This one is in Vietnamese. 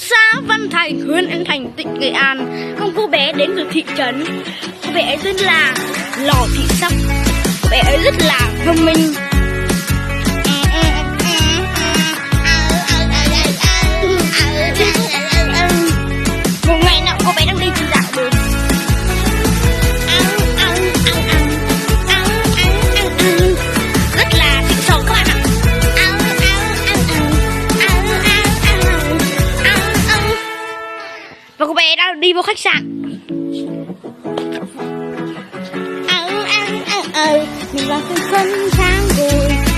xã Văn Thành, huyện Yên Thành, tỉnh Nghệ An. Một cô bé đến từ thị trấn. Cô bé ấy tên là Lò Thị Sắc. Cô bé ấy rất là thông minh. Một ngày nọ cô bé đang đi trên dạo đường. Rất là xịn sò các bạn ạ. Và cô bé đang đi vô khách sạn. Mình vào xuân sáng rồi.